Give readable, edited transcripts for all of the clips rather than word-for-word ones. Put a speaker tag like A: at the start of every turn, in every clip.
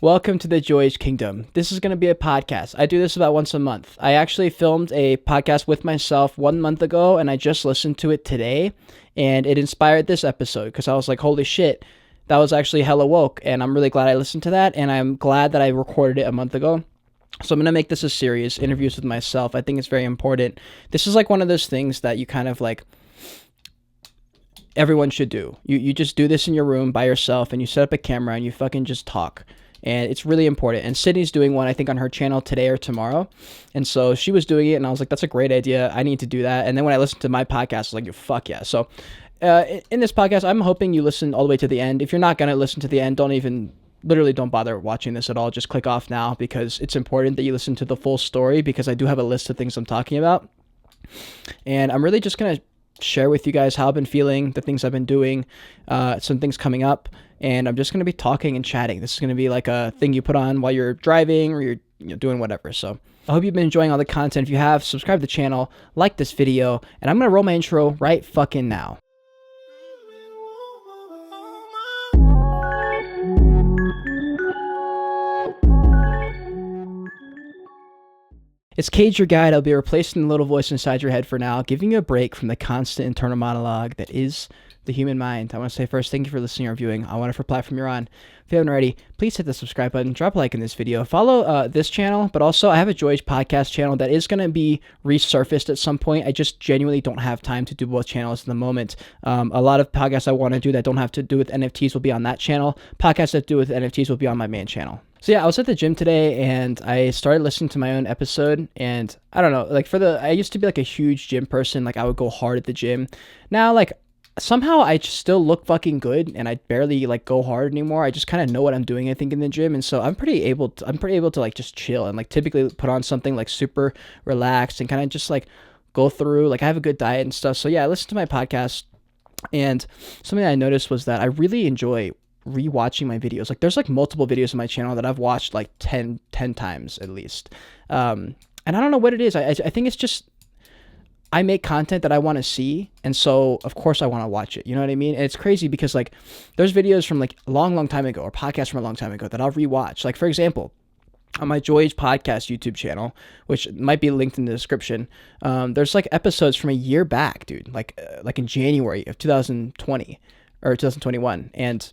A: Welcome to the Joyage Kingdom. This is going to be a podcast. I do this about once a month. I actually filmed a podcast with myself 1 month ago, and I just listened to it today, and it inspired this episode because I was like, holy shit, that was actually hella woke, and I'm really glad I listened to that, and I'm glad that I recorded it a month ago. So I'm going to make this a series, interviews with myself. I think it's very important. This is like one of those things that you kind of like, everyone should do. You just do this in your room by yourself, and you set up a camera, and you fucking just talk. And it's really important. And Sydney's doing one, I think, on her channel today or tomorrow. And so she was doing it, and I was like, that's a great idea. I need to do that. And then when I listened to my podcast, I was like, fuck yeah. So in this podcast, I'm hoping you listen all the way to the end. If you're not going to listen to the end, literally don't bother watching this at all. Just click off now, because it's important that you listen to the full story, because I do have a list of things I'm talking about. And I'm really just going to share with you guys how I've been feeling, the things I've been doing, some things coming up, and I'm just going to be talking and chatting. This is going to be like a thing you put on while you're driving or you're doing whatever. So I hope you've been enjoying all the content. If you have, subscribe to the channel, like this video, and I'm going to roll my intro right fucking now. It's Cade, your guide. I'll be replacing the little voice inside your head for now, giving you a break from the constant internal monologue that is the human mind. I want to say first, thank you for listening or viewing. I want to for platform you're on. If you haven't already, please hit the subscribe button, drop a like in this video, follow this channel, but also I have a Joyage Podcast channel that is going to be resurfaced at some point. I just genuinely don't have time to do both channels at the moment. A lot of podcasts I want to do that don't have to do with NFTs will be on that channel. Podcasts that do with NFTs will be on my main channel. So yeah, I was at the gym today and I started listening to my own episode, and I don't know, like I used to be like a huge gym person. Like I would go hard at the gym. Now, like somehow I just still look fucking good, and I barely like go hard anymore. I just kind of know what I'm doing, I think, in the gym. And so I'm pretty able to like just chill and like typically put on something like super relaxed and kind of just like go through, like I have a good diet and stuff. So yeah, I listened to my podcast, and something I noticed was that I really enjoy rewatching my videos. Like there's like multiple videos on my channel that I've watched like 10 times at least. And I don't know what it is. I think it's just, I make content that I want to see, and so of course I want to watch it. You know what I mean? And it's crazy because like there's videos from like a long time ago, or podcasts from a long time ago, that I'll rewatch. Like for example, on my Joyage Podcast YouTube channel, which might be linked in the description, there's like episodes from a year back, dude, like in January of 2020 or 2021, and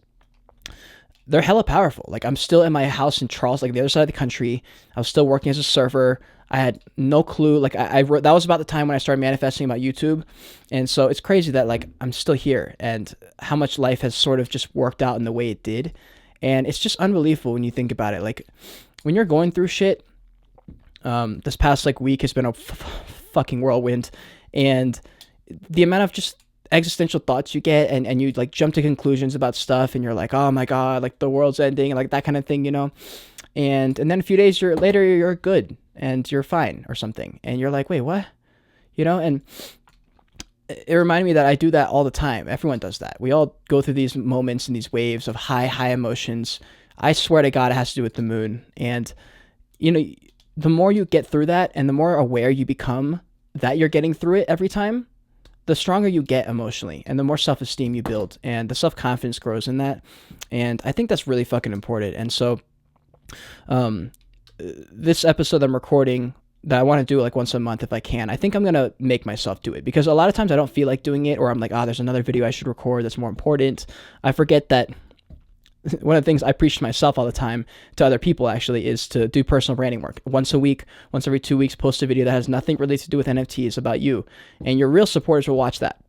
A: they're hella powerful. Like I'm still in my house in Charles, like the other side of the country. I was still working as a surfer. I had no clue. Like I wrote, that was about the time when I started manifesting about YouTube. And so it's crazy that like I'm still here, and how much life has sort of just worked out in the way it did. And it's just unbelievable when you think about it. Like when you're going through shit, this past like week has been a fucking whirlwind, and the amount of just existential thoughts you get, and you like jump to conclusions about stuff, and you're like, oh my god, like the world's ending, and like that kind of thing, you know. And then a few days later you're good and you're fine or something, and you're like, wait, what? You know. And it reminded me that I do that all the time. Everyone does that. We all go through these moments and these waves of high emotions. I swear to God, it has to do with the moon. And you know, the more you get through that, and the more aware you become that you're getting through it every time, the stronger you get emotionally, and the more self-esteem you build, and the self-confidence grows in that. And I think that's really fucking important. And so this episode I'm recording, that I want to do like once a month if I can, I think I'm going to make myself do it, because a lot of times I don't feel like doing it, or I'm like, there's another video I should record that's more important. I forget that one of the things I preach to myself all the time, to other people actually, is to do personal branding work. Once a week, once every 2 weeks, post a video that has nothing really to do with NFTs, about you. And your real supporters will watch that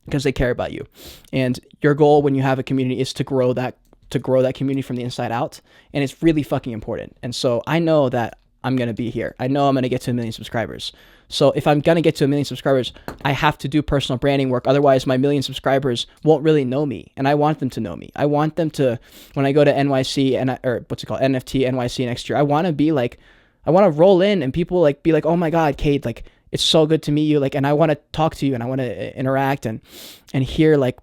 A: because they care about you. And your goal when you have a community is to grow that community from the inside out. And it's really fucking important. And so I know that I'm going to be here. I know I'm going to get to 1 million subscribers. So if I'm going to get to 1 million subscribers, I have to do personal branding work. Otherwise, my 1 million subscribers won't really know me. And I want them to know me. I want them to, when I go to NYC, NFT NYC next year, I want to be like, I want to roll in and people like be like, oh my God, Cade, like it's so good to meet you. Like, and I want to talk to you, and I want to interact and hear like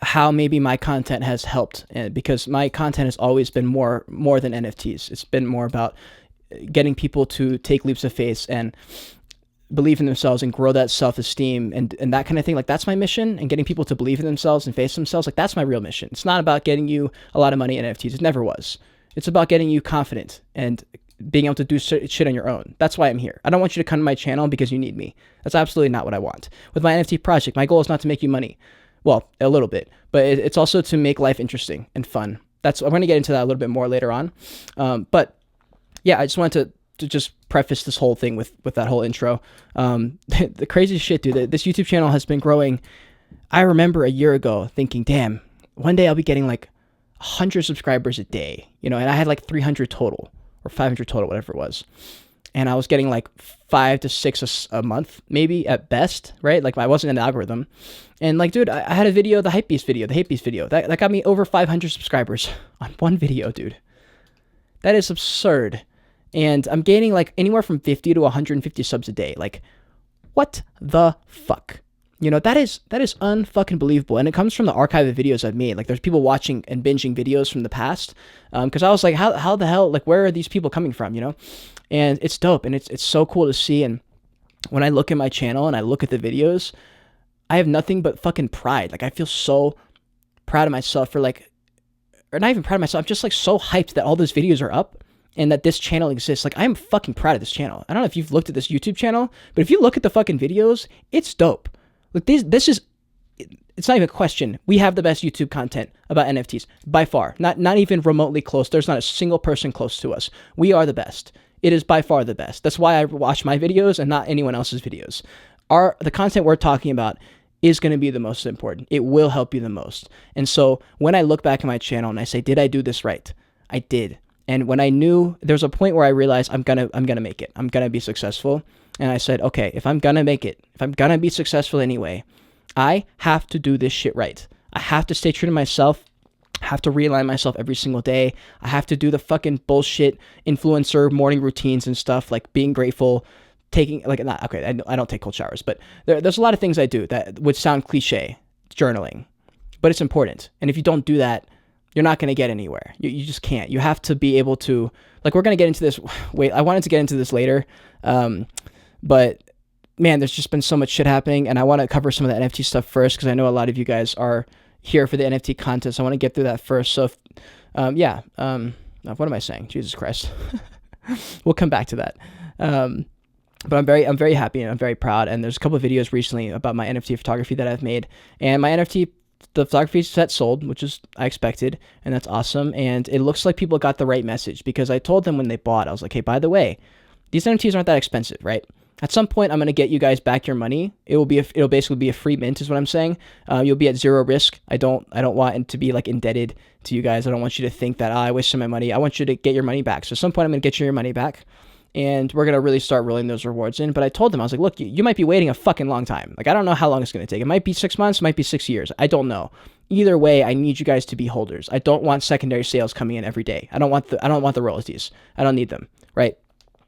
A: how maybe my content has helped. And because my content has always been more than NFTs. It's been more about getting people to take leaps of faith and believe in themselves and grow that self-esteem and that kind of thing. Like that's my mission, and getting people to believe in themselves and face themselves. Like that's my real mission. It's not about getting you a lot of money in NFTs. It never was. It's about getting you confident and being able to do shit on your own. That's why I'm here. I don't want you to come to my channel because you need me. That's absolutely not what I want. With my NFT project, my goal is not to make you money. Well, a little bit, but it's also to make life interesting and fun. I'm going to get into that a little bit more later on. But yeah, I just wanted to just preface this whole thing with that whole intro. The crazy shit, dude. This YouTube channel has been growing. I remember a year ago thinking, damn, one day I'll be getting like 100 subscribers a day, and I had like 300 total or 500 total, whatever it was. And I was getting like 5 to 6 a month, maybe at best, right? Like I wasn't in the algorithm. And like, dude, I had a video, the Hate Beast video, that got me over 500 subscribers on one video, dude. That is absurd. And I'm gaining like anywhere from 50 to 150 subs a day. Like, what the fuck? That is unfucking believable. And it comes from the archive of videos I've made. Like there's people watching and binging videos from the past. Cause I was like, how the hell, like where are these people coming from, And it's dope. And it's so cool to see. And when I look at my channel and I look at the videos, I have nothing but fucking pride. Like I feel so proud of myself for like, or not even proud of myself. I'm just like so hyped that all those videos are up and that this channel exists. Like I'm fucking proud of this channel. I don't know if you've looked at this YouTube channel, but if you look at the fucking videos, it's dope. Look, this is, it's not even a question. We have the best YouTube content about NFTs by far. Not even remotely close. There's not a single person close to us. We are the best. It is by far the best. That's why I watch my videos and not anyone else's videos. The content we're talking about is going to be the most important. It will help you the most. And so when I look back at my channel and I say, did I do this right? I did. And when I knew, there's a point where I realized I'm gonna make it. I'm gonna be successful. And I said, okay, if I'm gonna make it, if I'm gonna be successful anyway, I have to do this shit right. I have to stay true to myself. I have to realign myself every single day. I have to do the fucking bullshit influencer morning routines and stuff, like being grateful, taking, like, not, okay, I don't take cold showers, but there's a lot of things I do that would sound cliche, journaling, but it's important. And if you don't do that, you're not going to get anywhere. You just can't. You have to be able to, like, we're going to get into this. Wait, I wanted to get into this later. But man, there's just been so much shit happening, and I want to cover some of the NFT stuff first, because I know a lot of you guys are here for the NFT content. So I want to get through that first. So what am I saying? Jesus Christ. We'll come back to that. But I'm very happy and I'm very proud. And there's a couple of videos recently about my NFT photography that I've made, and my NFT, the photography set sold, which is I expected, and that's awesome. And it looks like people got the right message, because I told them when they bought, I was like, hey, by the way, these NFTs aren't that expensive, right? At some point, I'm going to get you guys back your money. It'll basically be a free mint, is what I'm saying. You'll be at zero risk. I don't want it to be like indebted to you guys. I don't want you to think that I wasted my money. I want you to get your money back. So at some point, I'm going to get you your money back, and we're going to really start rolling those rewards in. But I told them, I was like, look, you might be waiting a fucking long time. Like, I don't know how long it's going to take. It might be 6 months, it might be 6 years. I don't know. Either way, I need you guys to be holders. I don't want secondary sales coming in every day. I don't want the royalties. I don't need them, right?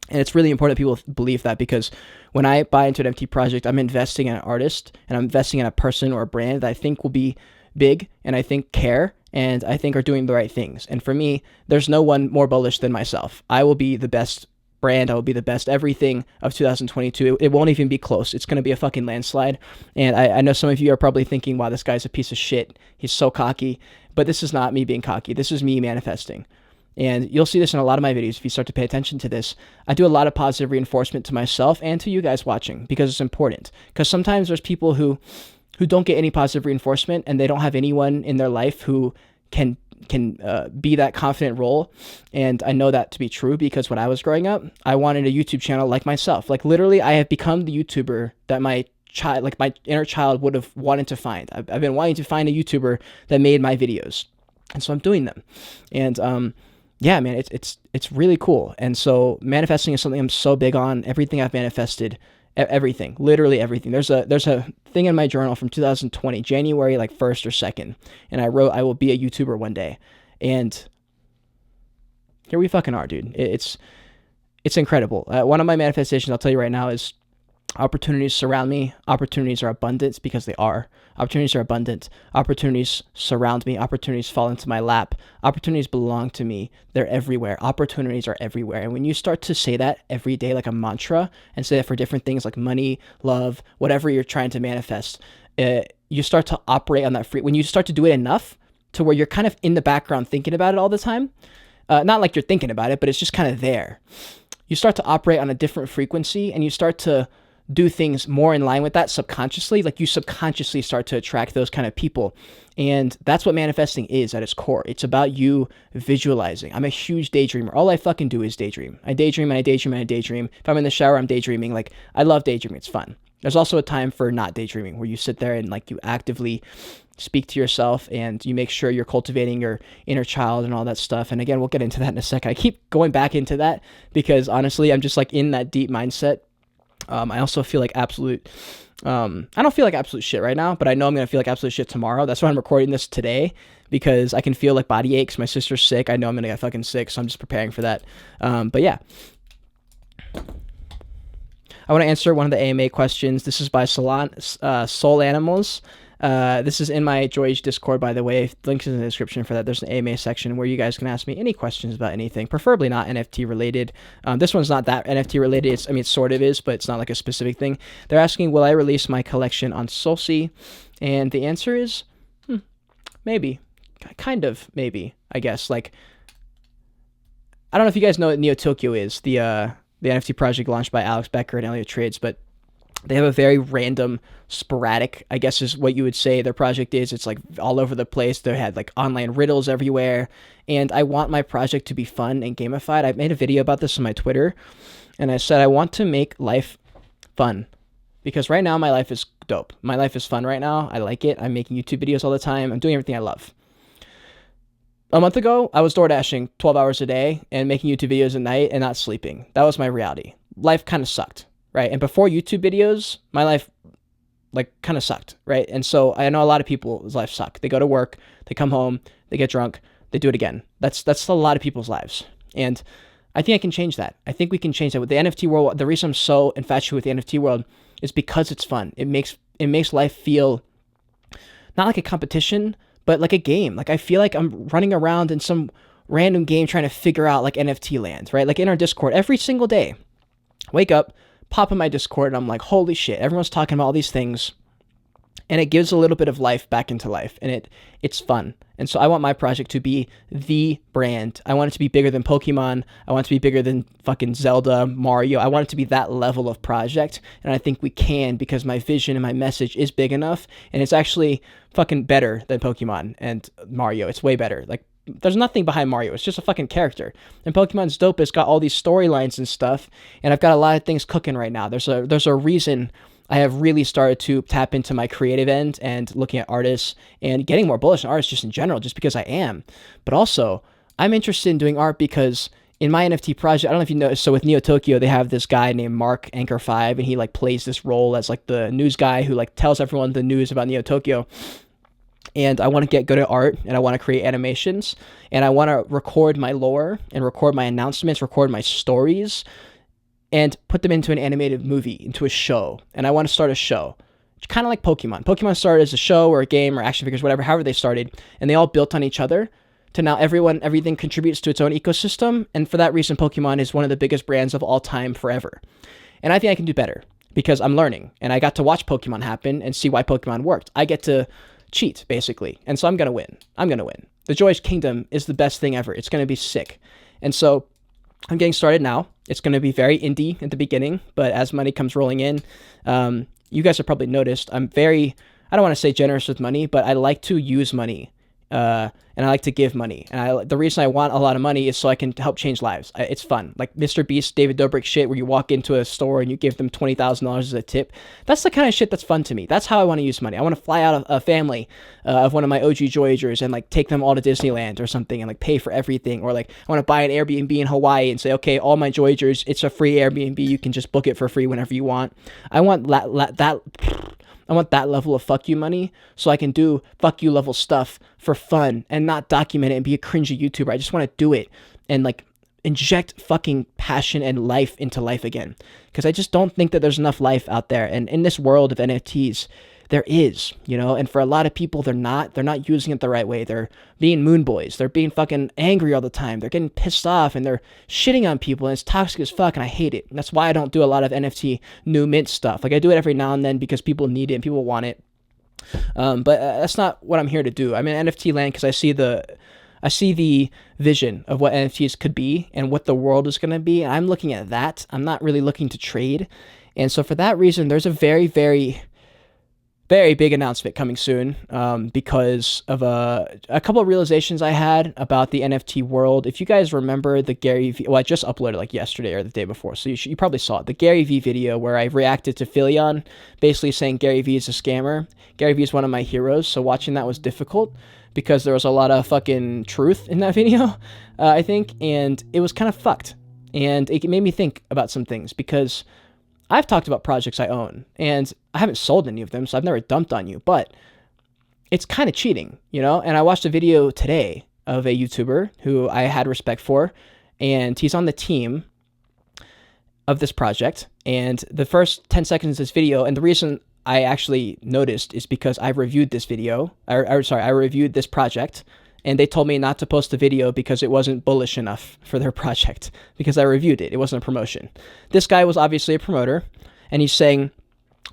A: And it's really important that people believe that, because when I buy into an NFT project, I'm investing in an artist, and I'm investing in a person or a brand that I think will be big, and I think care, and I think are doing the right things. And for me, there's no one more bullish than myself. I will be the best brand. I will be the best everything of 2022. It won't even be close. It's going to be a fucking landslide. And I know some of you are probably thinking, wow, this guy's a piece of shit. He's so cocky. But this is not me being cocky. This is me manifesting. And you'll see this in a lot of my videos if you start to pay attention to this. I do a lot of positive reinforcement to myself and to you guys watching, because it's important. Because sometimes there's people who don't get any positive reinforcement, and they don't have anyone in their life who can be that confident role. And I know that to be true, because when I was growing up, I wanted a YouTube channel like myself. Like literally, I have become the YouTuber that my inner child would have wanted to find. I've been wanting to find a YouTuber that made my videos, and so I'm doing them. And yeah, man, it's really cool. And so manifesting is something I'm so big on. Everything I've manifested, everything, literally everything. There's a thing in my journal from 2020, January like 1st or 2nd, and I wrote, I will be a YouTuber one day. And here we fucking are, dude. It's incredible. One of my manifestations, I'll tell you right now, is opportunities surround me. Opportunities are abundant, because they are. Opportunities are abundant. Opportunities surround me. Opportunities fall into my lap. Opportunities belong to me. They're everywhere. Opportunities are everywhere. And when you start to say that every day like a mantra, and say that for different things like money, love, whatever you're trying to manifest, you start to operate on that when you start to do it enough to where you're kind of in the background thinking about it all the time, Not like you're thinking about it, but it's just kind of there. You start to operate on a different frequency, and you start to do things more in line with that subconsciously. Like you subconsciously start to attract those kind of people. And that's what manifesting is at its core. It's about you visualizing. I'm a huge daydreamer. All I fucking do is daydream. I daydream and I daydream and I daydream. If I'm in the shower, I'm daydreaming. Like, I love daydreaming. It's fun. There's also a time for not daydreaming, where you sit there and like you actively speak to yourself and you make sure you're cultivating your inner child and all that stuff. And again, we'll get into that in a second. I keep going back into that because honestly, I'm just like in that deep mindset. I also feel like I don't feel like absolute shit right now, but I know I'm going to feel like absolute shit tomorrow. That's why I'm recording this today, because I can feel like body aches. My sister's sick. I know I'm going to get fucking sick, so I'm just preparing for that. But yeah. I want to answer one of the AMA questions. This is by Soul Animals. This is in my Joyage Discord, by the way. Links in the description for that. There's an AMA section where you guys can ask me any questions about anything, preferably not NFT related. This one's not that NFT related. It sort of is, but it's not like a specific thing. They're asking, will I release my collection on Solsi? And the answer is, maybe. Kind of, maybe, I guess. Like, I don't know if you guys know what Neo Tokyo is, the NFT project launched by Alex Becker and Elliot Trades, but they have a very random, sporadic, I guess is what you would say their project is. It's like all over the place. They had like online riddles everywhere. And I want my project to be fun and gamified. I made a video about this on my Twitter. And I said, I want to make life fun. Because right now my life is dope. My life is fun right now. I like it. I'm making YouTube videos all the time. I'm doing everything I love. A month ago, I was door dashing 12 hours a day and making YouTube videos at night and not sleeping. That was my reality. Life kind of sucked, right? And before YouTube videos, my life like kind of sucked, right? And so I know a lot of people's lives suck. They go to work, they come home, they get drunk, they do it again. That's a lot of people's lives. And I think I can change that. I think we can change that with the NFT world. The reason I'm so infatuated with the NFT world is because it's fun. It makes life feel not like a competition, but like a game. Like I feel like I'm running around in some random game trying to figure out like NFT land, right? Like in our Discord every single day, wake up, pop in my Discord, and I'm like, holy shit, everyone's talking about all these things. And it gives a little bit of life back into life, and it's fun. And so I want my project to be the brand. I want it to be bigger than Pokemon. I want it to be bigger than fucking Zelda, Mario. I want it to be that level of project, and I think we can, because my vision and my message is big enough, and it's actually fucking better than Pokemon and Mario. It's way better. Like, there's nothing behind Mario. It's just a fucking character. And Pokemon's dope. It's got all these storylines and stuff, and I've got a lot of things cooking right now. There's a reason I have really started to tap into my creative end and looking at artists and getting more bullish on artists just in general, just because I am. But also, I'm interested in doing art because in my NFT project, I don't know if you noticed, so with Neo Tokyo, they have this guy named Mark Anchor5, and he like plays this role as like the news guy who like tells everyone the news about Neo Tokyo. And I want to get good at art, and I want to create animations, and I want to record my lore and record my announcements, record my stories, and put them into an animated movie, into a show. And I want to start a show. Kind of like Pokemon. Pokemon started as a show or a game or action figures, whatever, however they started. And they all built on each other to now everything contributes to its own ecosystem. And for that reason, Pokemon is one of the biggest brands of all time forever. And I think I can do better because I'm learning. And I got to watch Pokemon happen and see why Pokemon worked. I get to cheat, basically. And so I'm going to win. I'm going to win. The Joyage Kingdom is the best thing ever. It's going to be sick. And so I'm getting started now. It's going to be very indie at the beginning, but as money comes rolling in, you guys have probably noticed I don't want to say generous with money, but I like to use money, and I like to give money. And the reason I want a lot of money is so I can help change lives. It's fun. Like Mr. Beast, David Dobrik shit, where you walk into a store and you give them $20,000 as a tip. That's the kind of shit that's fun to me. That's how I want to use money. I want to fly out a family of one of my OG Joyagers and like take them all to Disneyland or something and like pay for everything. Or like I want to buy an Airbnb in Hawaii and say, okay, all my Joyagers, it's a free Airbnb. You can just book it for free whenever you want. I want that level of fuck you money so I can do fuck you level stuff for fun and not document it and be a cringy YouTuber. I just want to do it and like inject fucking passion and life into life again. Because I just don't think that there's enough life out there. And in this world of NFTs, there is, and for a lot of people, they're not using it the right way. They're being moon boys. They're being fucking angry all the time. They're getting pissed off and they're shitting on people and it's toxic as fuck and I hate it. And that's why I don't do a lot of NFT new mint stuff. Like I do it every now and then because people need it and people want it. But that's not what I'm here to do. I'm in NFT land because I see the I see the vision of what NFTs could be and what the world is going to be. And I'm looking at that. I'm not really looking to trade. And so for that reason, there's a very, very, very big announcement coming soon, because of a couple of realizations I had about the NFT world. If you guys remember the Gary V, well, I just uploaded like yesterday or the day before, so you probably saw it, the Gary V video where I reacted to Philion, basically saying Gary V is a scammer. Gary V is one of my heroes, so watching that was difficult because there was a lot of fucking truth in that video, I think, and it was kind of fucked. And it made me think about some things, because I've talked about projects I own, and I haven't sold any of them, so I've never dumped on you, but it's kind of cheating, you know? And I watched a video today of a YouTuber who I had respect for, and he's on the team of this project, and the first 10 seconds of this video, and the reason I actually noticed is because I reviewed this video, I reviewed this project, and they told me not to post the video because it wasn't bullish enough for their project, because I reviewed it. It wasn't a promotion. This guy was obviously a promoter, and he's saying,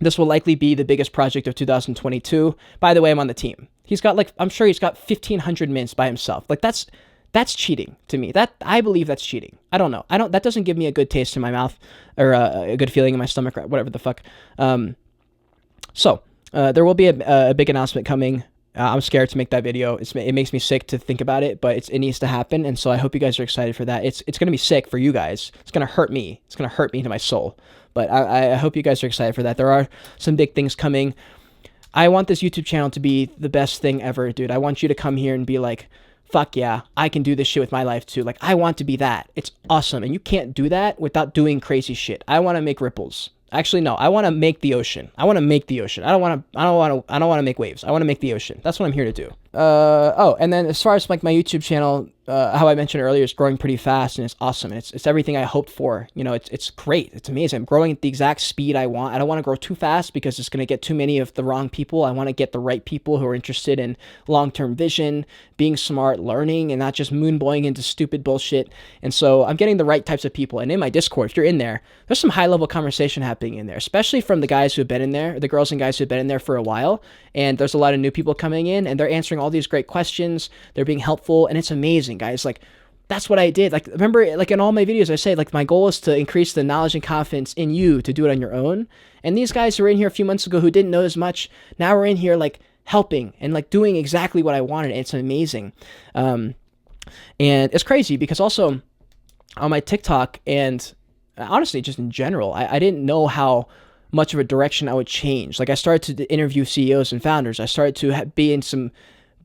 A: this will likely be the biggest project of 2022. By the way, I'm on the team. He's got I'm sure he's got 1,500 mints by himself. Like that's cheating to me. I believe that's cheating. I don't know. That doesn't give me a good taste in my mouth, or a good feeling in my stomach, or whatever the fuck. So there will be a big announcement coming. I'm scared to make that video. It makes me sick to think about it, but it needs to happen. And so I hope you guys are excited for that. It's going to be sick for you guys. It's going to hurt me. It's going to hurt me to my soul. But I hope you guys are excited for that. There are some big things coming. I want this YouTube channel to be the best thing ever, dude. I want you to come here and be like, fuck yeah, I can do this shit with my life too. Like, I want to be that. It's awesome. And you can't do that without doing crazy shit. I want to make ripples. Actually, no, I want to make the ocean. I want to make the ocean. I don't want to make waves. I want to make the ocean. That's what I'm here to do. And then as far as like my YouTube channel, how I mentioned earlier, it's growing pretty fast, and it's awesome. And it's everything I hoped for. You know, it's great. It's amazing. I'm growing at the exact speed I want. I don't want to grow too fast because it's going to get too many of the wrong people. I want to get the right people who are interested in long-term vision, being smart, learning, and not just moonboying into stupid bullshit. And so I'm getting the right types of people. And in my Discord, if you're in there, there's some high-level conversation happening in there, especially from the guys who have been in there, the girls and guys who have been in there for a while. And there's a lot of new people coming in, and they're answering all these great questions. They're being helpful, and it's amazing, guys. Like, that's what I did. Like, remember, like in all my videos, I say, like, my goal is to increase the knowledge and confidence in you to do it on your own. And these guys who were in here a few months ago who didn't know as much, now we're in here, like, helping and, like, doing exactly what I wanted. And it's amazing. And it's crazy because also on my TikTok and honestly, just in general, I didn't know how much of a direction I would change. Like, I started to interview CEOs and founders. I started to be in some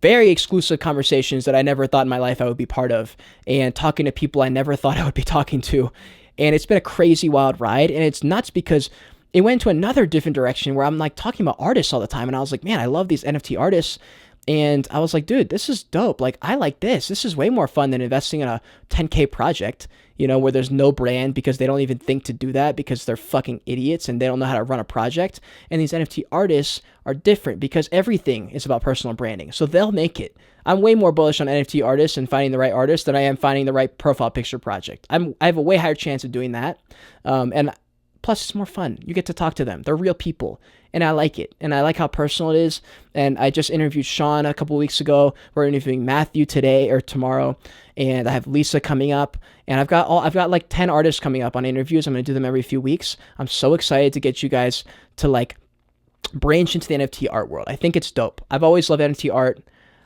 A: very exclusive conversations that I never thought in my life I would be part of, and talking to people I never thought I would be talking to. And it's been a crazy wild ride, and it's nuts because it went to another different direction where I'm like talking about artists all the time, and I was like, man, I love these NFT artists. And I was like, dude, this is dope. Like, I like this. This is way more fun than investing in a 10K project, you know, where there's no brand because they don't even think to do that because they're fucking idiots and they don't know how to run a project. And these NFT artists are different because everything is about personal branding. So they'll make it. I'm way more bullish on NFT artists and finding the right artist than I am finding the right profile picture project. I have a way higher chance of doing that. And plus, it's more fun. You get to talk to them. They're real people. And I like it. And I like how personal it is. And I just interviewed Sean a couple weeks ago. We're interviewing Matthew today or tomorrow. And I have Lisa coming up. And I've got like 10 artists coming up on interviews. I'm going to do them every few weeks. I'm so excited to get you guys to like branch into the NFT art world. I think it's dope. I've always loved NFT art.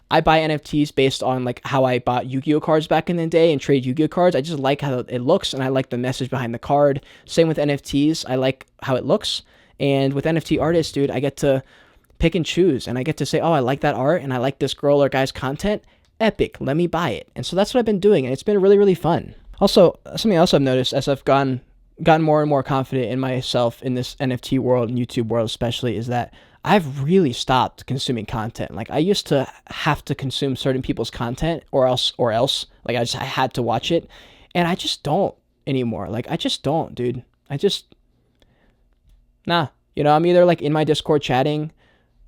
A: I buy NFTs based on like how I bought Yu-Gi-Oh cards back in the day and trade Yu-Gi-Oh cards. I just like how it looks and I like the message behind the card. Same with NFTs. I like how it looks. And with NFT artists, dude, I get to pick and choose and I get to say, oh, I like that art and I like this girl or guy's content. Epic. Let me buy it. And so that's what I've been doing. And it's been really, really fun. Also, something else I've noticed as I've gotten more and more confident in myself in this NFT world and YouTube world especially is that I've really stopped consuming content. Like, I used to have to consume certain people's content or else like I had to watch it, and I just don't anymore. Like, I just don't, dude. Nah, you know, I'm either like in my Discord chatting,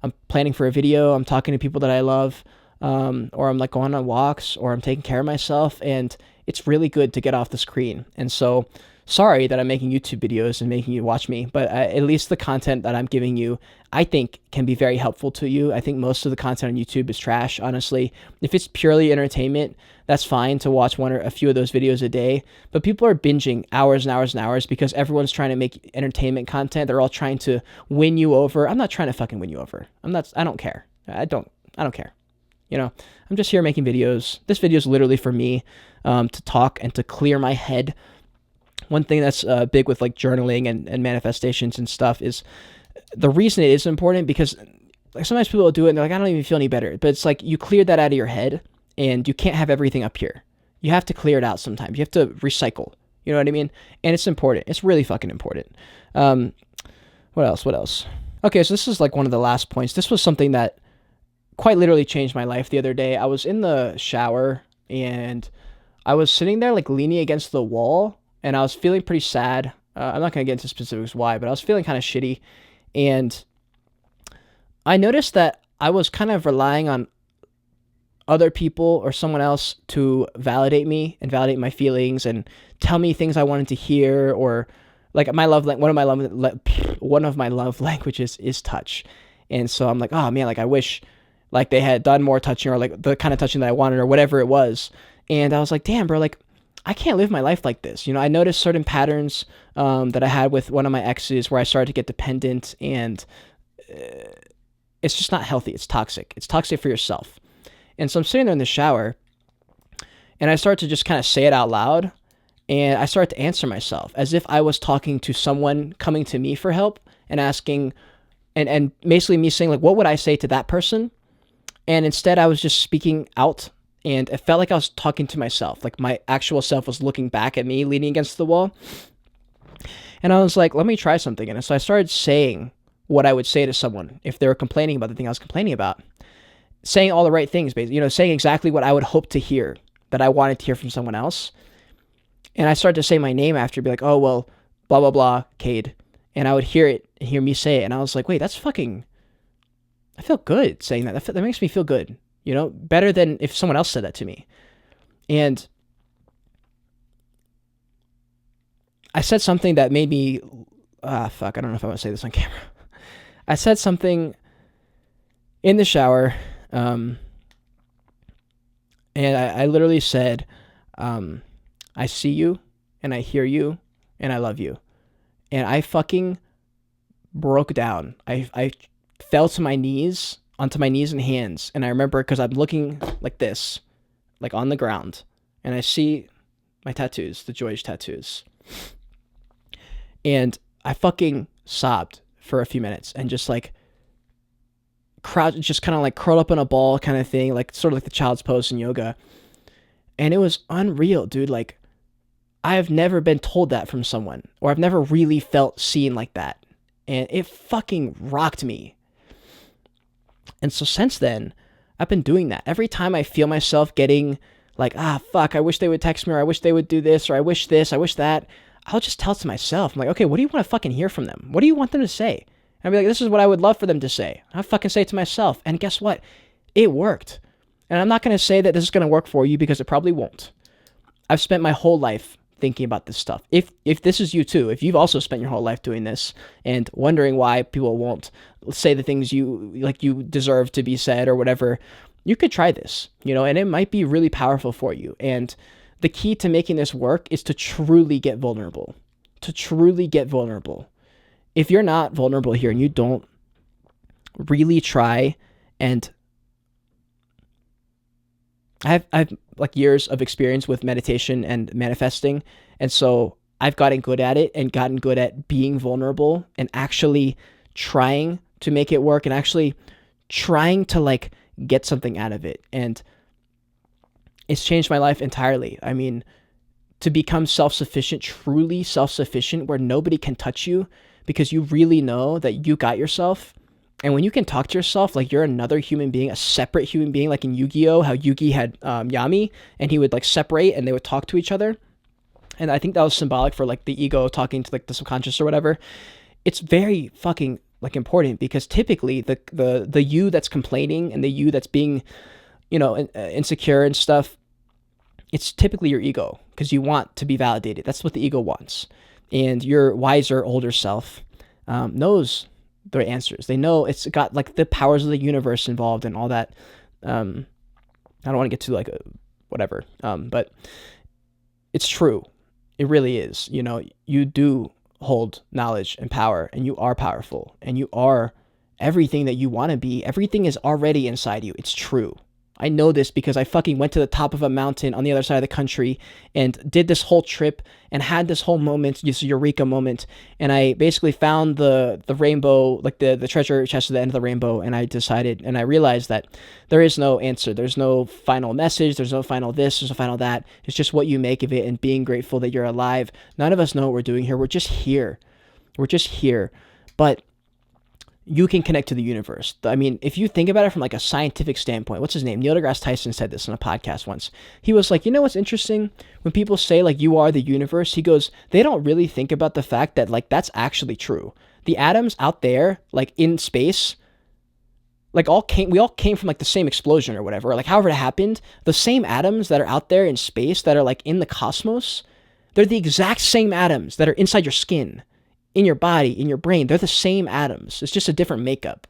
A: I'm planning for a video, I'm talking to people that I love, or I'm like going on walks, or I'm taking care of myself, and it's really good to get off the screen. And so sorry that I'm making YouTube videos and making you watch me, but at least the content that I'm giving you, I think can be very helpful to you. I think most of the content on YouTube is trash, honestly. If it's purely entertainment, that's fine to watch one or a few of those videos a day, but people are binging hours and hours and hours because everyone's trying to make entertainment content. They're all trying to win you over. I'm not trying to fucking win you over. I don't care. I don't care. You know, I'm just here making videos. This video is literally for me to talk and to clear my head. One thing that's big with like journaling and manifestations and stuff is the reason it is important, because like sometimes people will do it and they're like, I don't even feel any better. But it's like you cleared that out of your head, and you can't have everything up here. You have to clear it out sometimes. You have to recycle. You know what I mean? And it's important. It's really fucking important. What else? Okay, so this is like one of the last points. This was something that quite literally changed my life the other day. I was in the shower and I was sitting there like leaning against the wall, and I was feeling pretty sad. I'm not going to get into specifics why, but I was feeling kind of shitty. And I noticed that I was kind of relying on other people or someone else to validate me and validate my feelings and tell me things I wanted to hear, or like one of my love languages is touch. And so I'm like, oh man, like I wish like they had done more touching, or like the kind of touching that I wanted, or whatever it was. And I was like, damn, bro, like I can't live my life like this. You know, I noticed certain patterns that I had with one of my exes where I started to get dependent, and it's just not healthy. It's toxic. It's toxic for yourself. And so I'm sitting there in the shower, and I start to just kind of say it out loud, and I start to answer myself as if I was talking to someone coming to me for help and asking, and basically me saying like, what would I say to that person? And instead I was just speaking out, and it felt like I was talking to myself. Like my actual self was looking back at me, leaning against the wall. And I was like, let me try something. And so I started saying what I would say to someone if they were complaining about the thing I was complaining about. Saying all the right things, basically, you know, saying exactly what I would hope to hear, that I wanted to hear from someone else. And I started to say my name after, be like, oh, well, blah, blah, blah, Cade. And I would hear me say it. And I was like, wait, that's fucking, I feel good saying that. That makes me feel good, you know, better than if someone else said that to me. And I said something that made me, I don't know if I want to say this on camera. I said something in the shower, and I literally said, I see you, and I hear you, and I love you. And I fucking broke down. I fell to my knees, onto my knees and hands. And I remember, because I'm looking like this, like on the ground, and I see my tattoos, the Joyage tattoos. And I fucking sobbed for a few minutes, and just like just kind of like curled up in a ball kind of thing, like sort of like the child's pose in yoga. And it was unreal, dude. Like, I have never been told that from someone, or I've never really felt seen like that. And it fucking rocked me. And so since then, I've been doing that. Every time I feel myself getting like, fuck, I wish they would text me, or I wish they would do this, or I wish this, I wish that, I'll just tell it to myself. I'm like, okay, what do you want to fucking hear from them? What do you want them to say? I'd be like, this is what I would love for them to say. I'll fucking say it to myself. And guess what? It worked. And I'm not going to say that this is going to work for you, because it probably won't. I've spent my whole life thinking about this stuff. If this is you too, if you've also spent your whole life doing this and wondering why people won't say the things you deserve to be said or whatever, you could try this, you know, and it might be really powerful for you. And the key to making this work is to truly get vulnerable. If you're not vulnerable here and you don't really try, and I've like years of experience with meditation and manifesting, and so I've gotten good at it and gotten good at being vulnerable and actually trying to make it work and actually trying to like get something out of it. And it's changed my life entirely. I mean, to become self-sufficient, truly self-sufficient, where nobody can touch you because you really know that you got yourself. And when you can talk to yourself like you're another human being, a separate human being, like in Yu-Gi-Oh, how Yugi had Yami, and he would like separate and they would talk to each other. And I think that was symbolic for like the ego talking to like the subconscious or whatever. It's very fucking like important, because typically the you that's complaining and the you that's being, you know, insecure and stuff, it's typically your ego because you want to be validated. That's what the ego wants. And your wiser, older self knows their answers. They know it's got like the powers of the universe involved and all that. I don't want to get to like whatever, but it's true. It really is. You know, you do hold knowledge and power, and you are powerful, and you are everything that you want to be. Everything is already inside you. It's true. I know this because I fucking went to the top of a mountain on the other side of the country and did this whole trip and had this whole moment, this eureka moment. And I basically found the rainbow, like the treasure chest at the end of the rainbow. And I decided, and I realized that there is no answer. There's no final message. There's no final this. There's no final that. It's just what you make of it and being grateful that you're alive. None of us know what we're doing here. We're just here. We're just here. But you can connect to the universe. I mean, if you think about it from like a scientific standpoint, what's his name? Neil deGrasse Tyson said this on a podcast once. He was like, you know what's interesting? When people say like you are the universe, he goes, they don't really think about the fact that like that's actually true. The atoms out there, like in space, like we all came from like the same explosion or whatever, or like however it happened. The same atoms that are out there in space that are like in the cosmos, they're the exact same atoms that are inside your skin, in your body, in your brain. They're the same atoms. It's just a different makeup.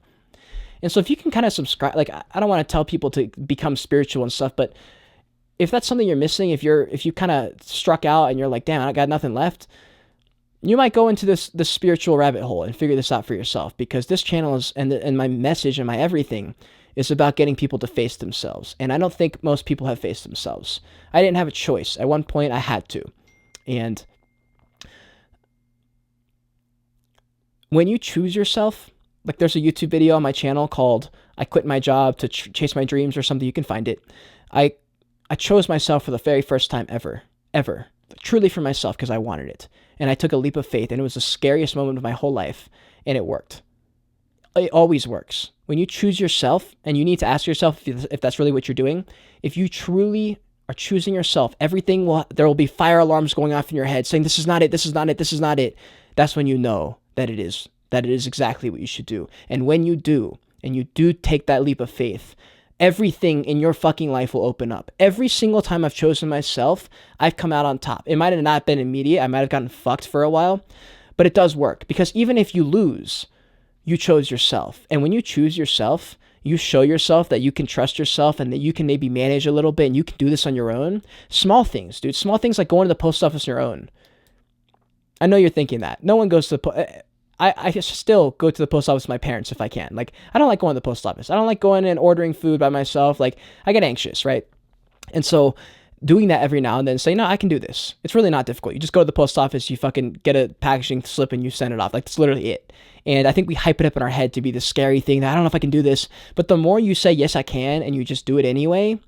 A: And so if you can kind of subscribe, like I don't want to tell people to become spiritual and stuff, but if that's something you're missing, if you kind of struck out and you're like, damn, I got nothing left, you might go into this spiritual rabbit hole and figure this out for yourself, because this channel is, and my message and my everything is about getting people to face themselves. And I don't think most people have faced themselves. I didn't have a choice. At one point I had to. And when you choose yourself, like there's a YouTube video on my channel called I Quit My Job to Chase My Dreams or something, you can find it. I chose myself for the very first time ever, truly for myself, because I wanted it. And I took a leap of faith, and it was the scariest moment of my whole life, and it worked. It always works. When you choose yourself, and you need to ask yourself if that's really what you're doing, if you truly are choosing yourself, there will be fire alarms going off in your head saying, this is not it, this is not it, this is not it. That's when you know that it is exactly what you should do. And when you do, and you do take that leap of faith, everything in your fucking life will open up. Every single time I've chosen myself, I've come out on top. It might have not been immediate. I might have gotten fucked for a while, but it does work, because even if you lose, you chose yourself. And when you choose yourself, you show yourself that you can trust yourself and that you can maybe manage a little bit and you can do this on your own. Small things, dude. Small things like going to the post office on your own. I know you're thinking that. No one goes to the I still go to the post office with my parents if I can. Like, I don't like going to the post office. I don't like going and ordering food by myself. Like, I get anxious, right? And so doing that every now and then, saying, no, I can do this. It's really not difficult. You just go to the post office, you fucking get a packaging slip and you send it off. Like, that's literally it. And I think we hype it up in our head to be the scary thing that I don't know if I can do this. But the more you say, yes, I can, and you just do it anyway,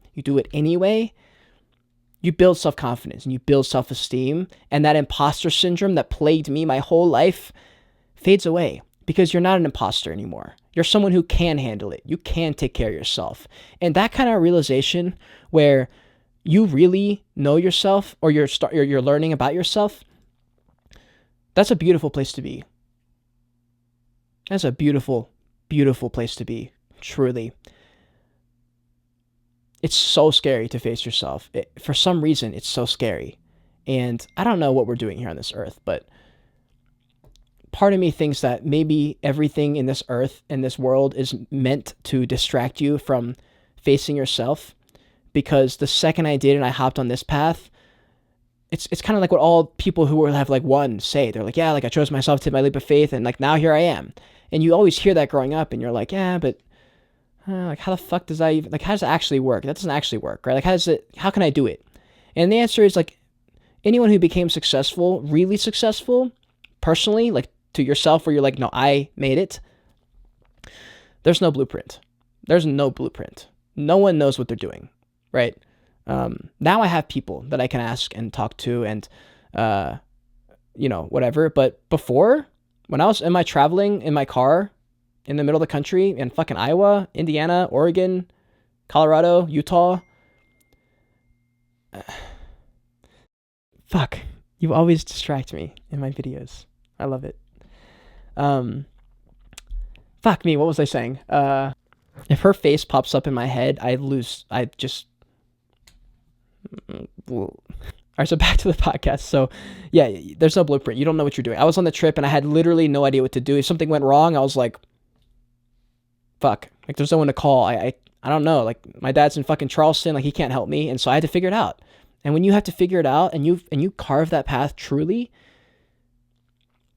A: you build self-confidence and you build self-esteem, and that imposter syndrome that plagued me my whole life fades away, because you're not an imposter anymore. You're someone who can handle it. You can take care of yourself. And that kind of realization where you really know yourself, or you're learning about yourself, that's a beautiful place to be. That's a beautiful, beautiful place to be, truly. It's so scary to face yourself. For some reason, it's so scary. And I don't know what we're doing here on this earth, but part of me thinks that maybe everything in this earth, in this world, is meant to distract you from facing yourself. Because the second I did and I hopped on this path, it's kind of like what all people who have like won say. They're like, yeah, like I chose myself to take my leap of faith, and like now here I am. And you always hear that growing up, and you're like, yeah, but like how the fuck does that even, like how does it actually work? That doesn't actually work, right? Like how can I do it? And the answer is like anyone who became successful, really successful, personally, like to yourself, where you're like, no, I made it. There's no blueprint. There's no blueprint. No one knows what they're doing, right? Now I have people that I can ask and talk to and, whatever. But before, when I was traveling in my car in the middle of the country in fucking Iowa, Indiana, Oregon, Colorado, Utah, fuck, you always distract me in my videos. I love it. Fuck me, what was I saying? If her face pops up in my head, I All right, so back to the podcast. So, yeah, there's no blueprint. You don't know what you're doing. I was on the trip and I had literally no idea what to do. If something went wrong, I was like, fuck. Like, there's no one to call. I don't know. Like, my dad's in fucking Charleston. Like, he can't help me. And so I had to figure it out. And when you have to figure it out and you carve that path truly,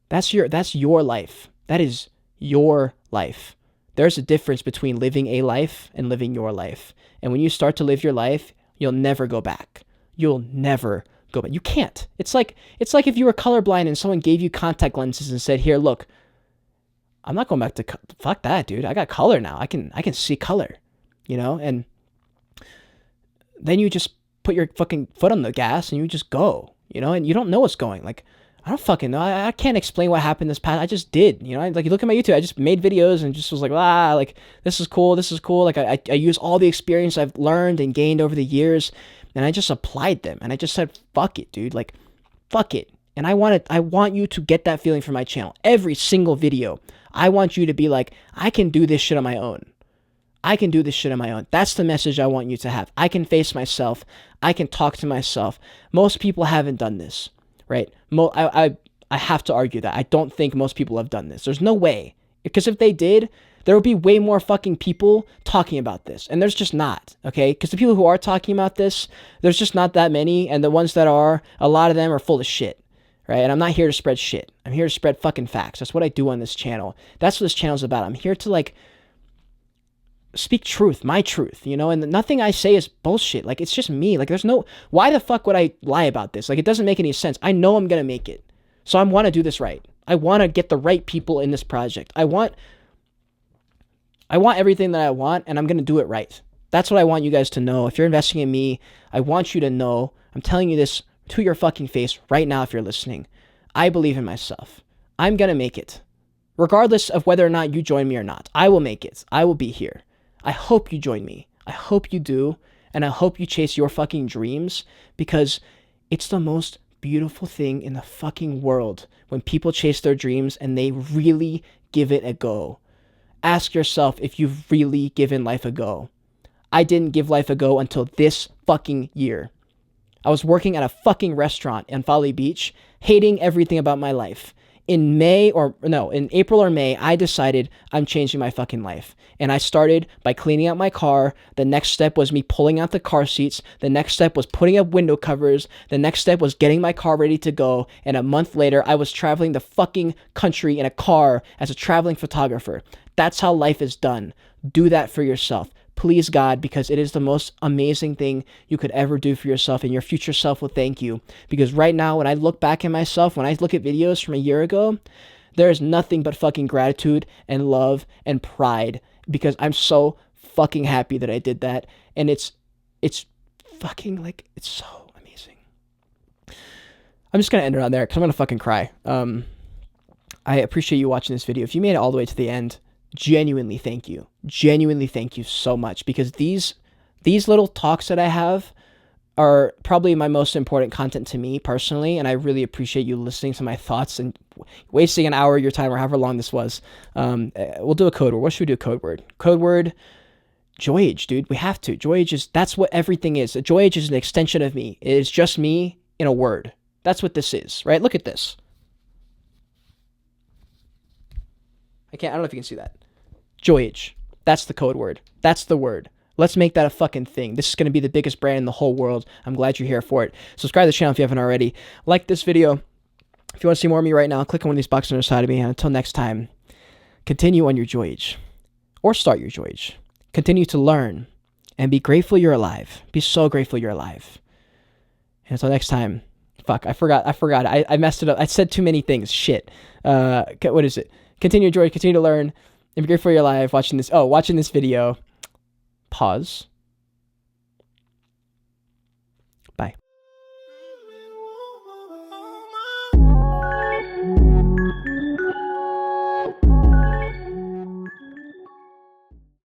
A: that's your life. That is your life. There's a difference between living a life and living your life. And when you start to live your life, you'll never go back. You'll never go back. You can't. It's like if you were colorblind and someone gave you contact lenses and said, "Here, look, I'm not going back to fuck that, dude. I got color now. I can see color." You know? And then you just put your fucking foot on the gas and you just go, you know? And you don't know what's going. Like, I don't fucking know. I can't explain what happened this past. I just did, you know? Like, you look at my YouTube, I just made videos and just was like, like, this is cool. This is cool. Like, I use all the experience I've learned and gained over the years, and I just applied them. And I just said, fuck it, dude. Like, fuck it. And I want you to get that feeling from my channel. Every single video, I want you to be like, I can do this shit on my own. I can do this shit on my own. That's the message I want you to have. I can face myself. I can talk to myself. Most people haven't done this, right? I have to argue that. I don't think most people have done this. There's no way. Because if they did, there would be way more fucking people talking about this. And there's just not, okay? Because the people who are talking about this, there's just not that many. And the ones that are, a lot of them are full of shit, right? And I'm not here to spread shit. I'm here to spread fucking facts. That's what I do on this channel. That's what this channel's about. I'm here to, like, speak truth, my truth, you know? And nothing I say is bullshit. Like, it's just me. Like, there's no... Why the fuck would I lie about this? Like, it doesn't make any sense. I know I'm gonna make it. So I want to do this right. I want to get the right people in this project. I want everything that I want, and I'm going to do it right. That's what I want you guys to know. If you're investing in me, I want you to know, I'm telling you this to your fucking face right now if you're listening. I believe in myself. I'm going to make it. Regardless of whether or not you join me or not, I will make it. I will be here. I hope you join me. I hope you do, and I hope you chase your fucking dreams, because it's the most beautiful thing in the fucking world when people chase their dreams and they really give it a go. Ask yourself if you've really given life a go. I didn't give life a go until this fucking year. I was working at a fucking restaurant in Folly Beach, hating everything about my life. In April or May, I decided I'm changing my fucking life. And I started by cleaning out my car. The next step was me pulling out the car seats. The next step was putting up window covers. The next step was getting my car ready to go. And a month later, I was traveling the fucking country in a car as a traveling photographer. That's how life is done. Do that for yourself. Please, God, because it is the most amazing thing you could ever do for yourself, and your future self will thank you. Because right now, when I look back at myself, when I look at videos from a year ago, there is nothing but fucking gratitude and love and pride, because I'm so fucking happy that I did that. And it's fucking, like, it's so amazing. I'm just going to end it on there because I'm going to fucking cry. I appreciate you watching this video. If you made it all the way to the end, genuinely thank you. Genuinely thank you so much, because these little talks that I have are probably my most important content to me personally, and I really appreciate you listening to my thoughts and wasting an hour of your time or however long this was. We'll do a code word. What should we do? Code word. Code word. Joyage, dude. We have to. Joyage that's what everything is. Joyage is an extension of me. It is just me in a word. That's what this is, right? Look at this. I don't know if you can see that. Joyage. That's the code word. That's the word. Let's make that a fucking thing. This is going to be the biggest brand in the whole world. I'm glad you're here for it. Subscribe to the channel if you haven't already. Like this video. If you want to see more of me right now, click on one of these boxes on the side of me. And until next time, continue on your Joyage. Or start your Joyage. Continue to learn. And be grateful you're alive. Be so grateful you're alive. And until next time. Fuck, I forgot. I messed it up. I said too many things. Shit. What is it? Continue to enjoy, continue to learn, and be grateful you're alive watching this video. Pause.